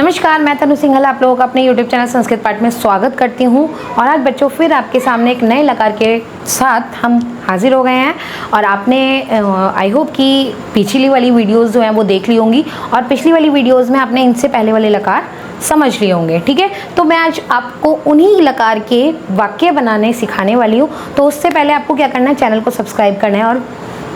नमस्कार, मैं तनु सिंघल आप लोगों का अपने YouTube चैनल संस्कृत पाठ में स्वागत करती हूँ। और आज बच्चों फिर आपके सामने एक नए लकार के साथ हम हाजिर हो गए हैं। और आपने आई होप कि पिछली वाली वीडियोस जो हैं वो देख ली होंगी और पिछली वाली वीडियोस में आपने इनसे पहले वाले लकार समझ लिए होंगे। ठीक है, तो मैं आज आपको उन्हीं लकार के वाक्य बनाने सिखाने वाली हूँ। तो उससे पहले आपको क्या करना है, चैनल को सब्सक्राइब करना है और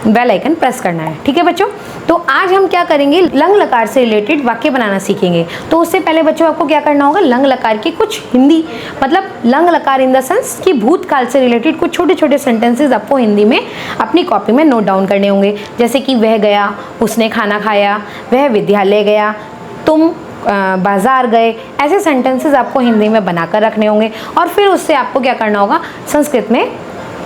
बेल आइकन प्रेस करना है। ठीक है बच्चों, तो आज हम क्या करेंगे, लंग लकार से रिलेटेड वाक्य बनाना सीखेंगे। तो उससे पहले बच्चों आपको क्या करना होगा, लंग लकार के कुछ हिंदी मतलब लंग लकार इन द सेंस कि भूतकाल से रिलेटेड कुछ छोटे छोटे सेंटेंसेस आपको हिंदी में अपनी कॉपी में नोट डाउन करने होंगे। जैसे कि वह गया, उसने खाना खाया, वह विद्यालय गया, तुम बाजार गए। ऐसे सेंटेंसेस आपको हिंदी में बनाकर रखने होंगे और फिर उससे आपको क्या करना होगा, संस्कृत में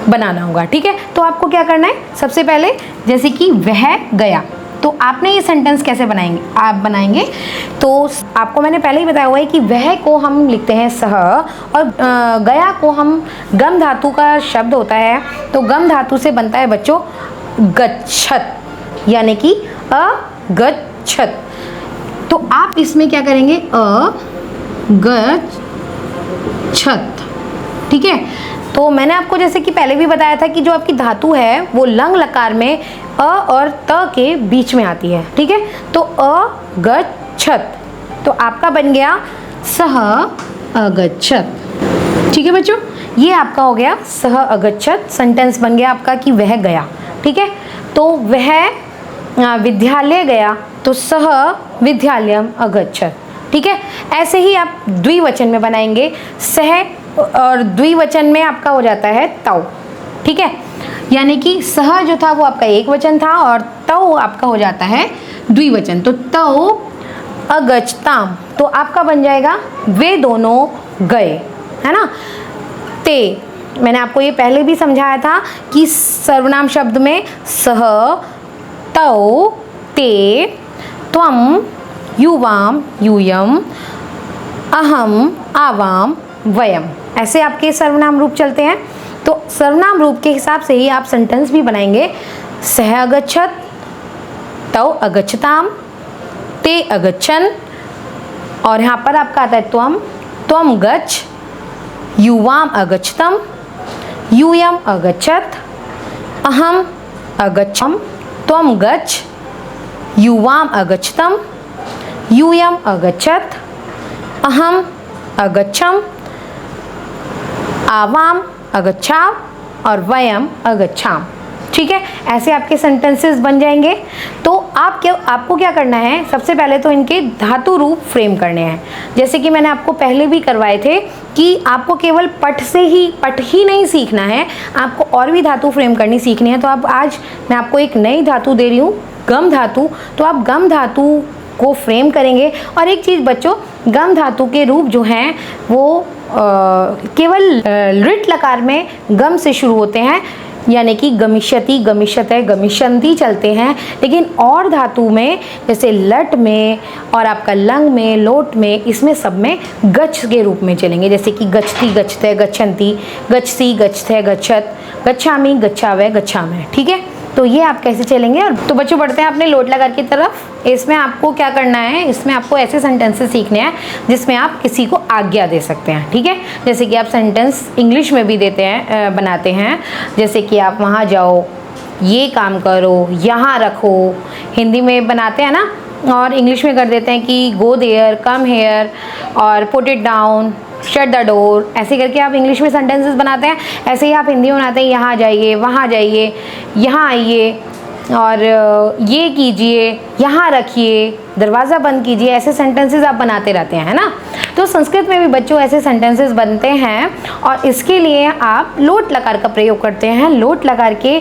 बनाना होगा। ठीक है, तो आपको क्या करना है, सबसे पहले जैसे कि वह गया, तो आपने ये सेंटेंस कैसे बनाएंगे, आप बनाएंगे तो आपको मैंने पहले ही बताया हुआ है कि वह को हम लिखते हैं सह और गया को हम गम धातु का शब्द होता है, तो गम धातु से बनता है बच्चों गच्छत, यानी कि अगच्छत। तो आप इसमें क्या करेंगे, अगच्छत। ठीक है, तो मैंने आपको जैसे कि पहले भी बताया था कि जो आपकी धातु है वो लंग लकार में अ और त के बीच में आती है। ठीक है, तो अगच्छत, तो आपका बन गया सह अगच्छत। ठीक है बच्चों, ये आपका हो गया सह अगच्छत, सेंटेंस बन गया आपका कि वह गया। ठीक है, तो वह विद्यालय गया, तो सह विद्यालयम अगच्छत। ठीक है, ऐसे ही आप द्विवचन में बनाएंगे, सह और द्विवचन में आपका हो जाता है तौ। ठीक है, यानी कि सह जो था वो आपका एक वचन था और तौ आपका हो जाता है द्विवचन, तो तौ अगच्छताम, तो आपका बन जाएगा वे दोनों गए, है ना। ते, मैंने आपको ये पहले भी समझाया था कि सर्वनाम शब्द में सह, तौ, ते, त्वम, युवाम, यूयम, अहम, आवाम, वयम, ऐसे आपके सर्वनाम रूप चलते हैं। तो सर्वनाम रूप के हिसाब से ही आप सेंटेंस भी बनाएंगे, सह अगच्छत, तौ अगच्छताम, ते अगच्छन, और यहाँ पर आपका आता है त्वम, त्वम गच्छ, युवाम अगच्छतम, यूयम अगच्छत, अहम अगच्छम, त्वम गच्छ, युवाम अगच्छतम, यूयम अगच्छत, अहम अगच्छम, आवाम अगच्छाव और वयम अगच्छाम। ठीक है, ऐसे आपके सेंटेंसेस बन जाएंगे। तो आपको क्या करना है, सबसे पहले तो इनके धातु रूप फ्रेम करने हैं। जैसे कि मैंने आपको पहले भी करवाए थे कि आपको केवल पठ ही नहीं सीखना है, आपको और भी धातु फ्रेम करनी सीखनी है। तो अब आज मैं आपको एक नई धातु दे रही हूँ, गम धातु। तो आप गम धातु को फ्रेम करेंगे। और एक चीज़ बच्चों, गम धातु के रूप जो हैं वो केवल लृट लकार में गम से शुरू होते हैं, यानी कि गमिष्यति, गमिष्यतय, गमिष्यन्ति चलते हैं। लेकिन और धातु में जैसे लट में और आपका लंग में, लोट में, इसमें सब में गच्छ के रूप में चलेंगे। जैसे कि गच्छति, गच्छते, गच्छन्ति, गच्छसी, गच्छते, गच्छत, गच्छामि, गच्छावय, गच्छामय। ठीक है, तो ये आप कैसे चलेंगे। और तो बच्चों बढ़ते हैं अपने लोट लकार की तरफ। इसमें आपको क्या करना है, इसमें आपको ऐसे सेंटेंसेस सीखने हैं जिसमें आप किसी को आज्ञा दे सकते हैं। ठीक है, जैसे कि आप सेंटेंस इंग्लिश में भी देते हैं, बनाते हैं, जैसे कि आप वहाँ जाओ, ये काम करो, यहाँ रखो, हिंदी में बनाते हैं ना, और इंग्लिश में कर देते हैं कि गो देयर, कम हेयर और put it down, shut the door. ऐसे करके आप इंग्लिश में सेंटेंसेस बनाते हैं, ऐसे ही आप हिंदी में बनाते हैं, यहाँ जाइए, वहाँ जाइए, यहाँ आइए और ये कीजिए, यहाँ रखिए, दरवाज़ा बंद कीजिए। ऐसे सेंटेंसेस आप बनाते रहते हैं, है ना। तो संस्कृत में भी बच्चों ऐसे सेंटेंसेस बनते हैं और इसके लिए आप लोट लकार का प्रयोग करते हैं। लोट लकार के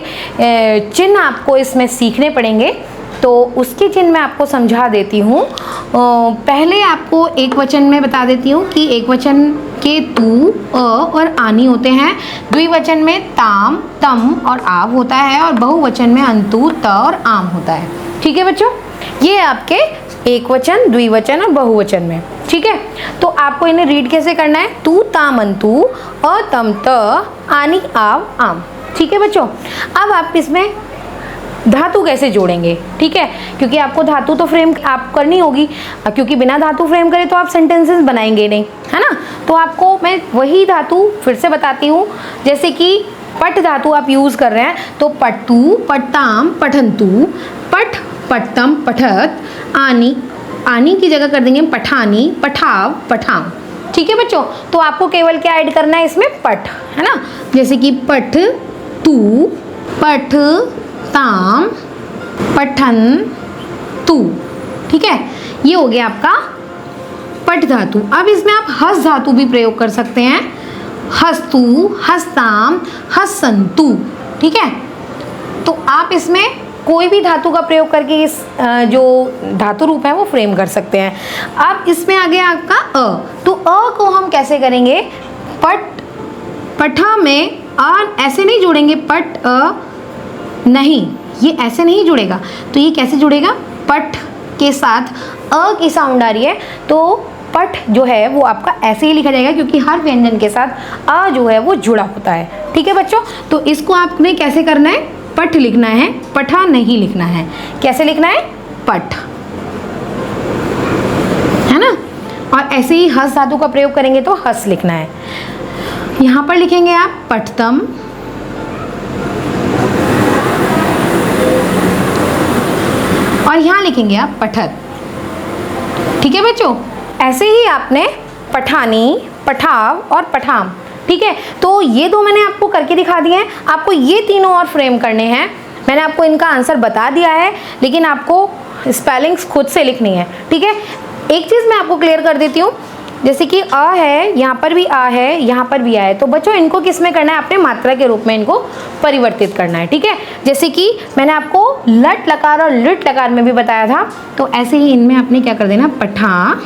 चिन्ह आपको इसमें सीखने पड़ेंगे, तो उसके चिन्ह मैं आपको समझा देती हूँ। पहले आपको एक वचन में बता देती हूँ कि एक वचन के तू, अ और आनी होते हैं, द्विवचन में ताम, तम और आव होता है, और बहुवचन में अंतु, त और आम होता है। ठीक है बच्चों, ये आपके एक वचन, द्विवचन और बहुवचन में। ठीक है, तो आपको इन्हें रीड कैसे करना है, तू ताम अंतु, अ तम त, आनी आव आम। ठीक है बच्चों, अब आप इसमें धातु कैसे जोड़ेंगे, ठीक है, क्योंकि आपको धातु तो फ्रेम आप करनी होगी, क्योंकि बिना धातु फ्रेम करे तो आप सेंटेंसेस बनाएंगे नहीं, है ना। तो आपको मैं वही धातु फिर से बताती हूँ। जैसे कि पट धातु आप यूज़ कर रहे हैं, तो पट्टू, पट्टाम, पठंतु, पठ, पट्टम, पठत, आनी, आनी की जगह कर देंगे पठानी, पठाव, पठाम, ठीक है बच्चों। तो आपको केवल क्या ऐड करना है इसमें, पठ, है ना। जैसे कि पठ तू, पठ ताम, पठन तू, ठीक है, ये हो गया आपका पट धातु। अब इसमें आप हस धातु भी प्रयोग कर सकते हैं, हस्तु, हस्ताम, हसंतु, ठीक है। तो आप इसमें कोई भी धातु का प्रयोग करके इस जो धातु रूप है वो फ्रेम कर सकते हैं। अब इसमें आ गया आपका अ, तो अ को हम कैसे करेंगे, पट, पठा में अ ऐसे नहीं जोड़ेंगे, पट अ नहीं, ये ऐसे नहीं जुड़ेगा, तो ये कैसे जुड़ेगा, पट के साथ अ की साउंड आ रही है, तो पट जो है वो आपका ऐसे ही लिखा जाएगा, क्योंकि हर व्यंजन के साथ अ जो है वो जुड़ा होता है, ठीक है बच्चों। तो इसको आपने कैसे करना है, पट लिखना है, पठा नहीं लिखना है। कैसे लिखना है, पट, है ना। और ऐसे ही हस धातु का प्रयोग करेंगे तो हस लिखना है। यहां पर लिखेंगे आप पठतम, और यहां लिखेंगे आप पठत, ठीक है बच्चों। ऐसे ही आपने पठानी, पठाव और पठाम, ठीक है। तो ये दो मैंने आपको करके दिखा दिए हैं, आपको ये तीनों और फ्रेम करने हैं। मैंने आपको इनका आंसर बता दिया है, लेकिन आपको स्पेलिंग्स खुद से लिखनी है, ठीक है। एक चीज़ मैं आपको क्लियर कर देती हूँ, जैसे कि अ है, यहाँ पर भी आ है, यहाँ पर भी आ है, तो बच्चों इनको किस में करना है, अपने मात्रा के रूप में इनको परिवर्तित करना है, ठीक है। जैसे कि मैंने आपको लट लकार और लिट लकार में भी बताया था, तो ऐसे ही इनमें आपने क्या कर देना, पठा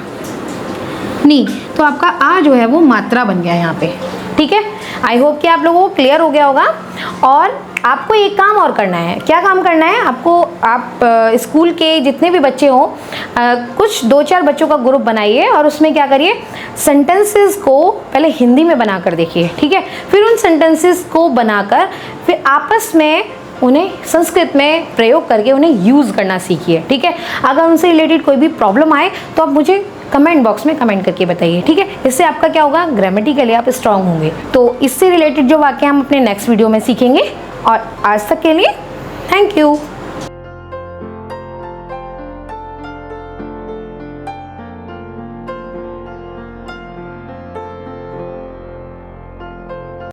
नी, तो आपका आ जो है वो मात्रा बन गया यहाँ पे, ठीक है। आई होप कि आप लोगों को क्लियर हो गया होगा। और आपको एक काम और करना है, क्या काम करना है आपको, आप स्कूल के जितने भी बच्चे हों, कुछ 2-4 बच्चों का ग्रुप बनाइए और उसमें क्या करिए, सेंटेंसेस को पहले हिंदी में बनाकर देखिए, ठीक है। फिर उन सेंटेंसेस को बनाकर फिर आपस में उन्हें संस्कृत में प्रयोग करके उन्हें यूज़ करना सीखिए, ठीक है। अगर उनसे रिलेटेड कोई भी प्रॉब्लम आए तो आप मुझे कमेंट बॉक्स में कमेंट करके बताइए, ठीक है। इससे आपका क्या होगा, ग्रामेटिकली आप स्ट्रांग होंगे। तो इससे रिलेटेड जो वाक्य हम अपने नेक्स्ट वीडियो में सीखेंगे। और आज तक के लिए थैंक यू।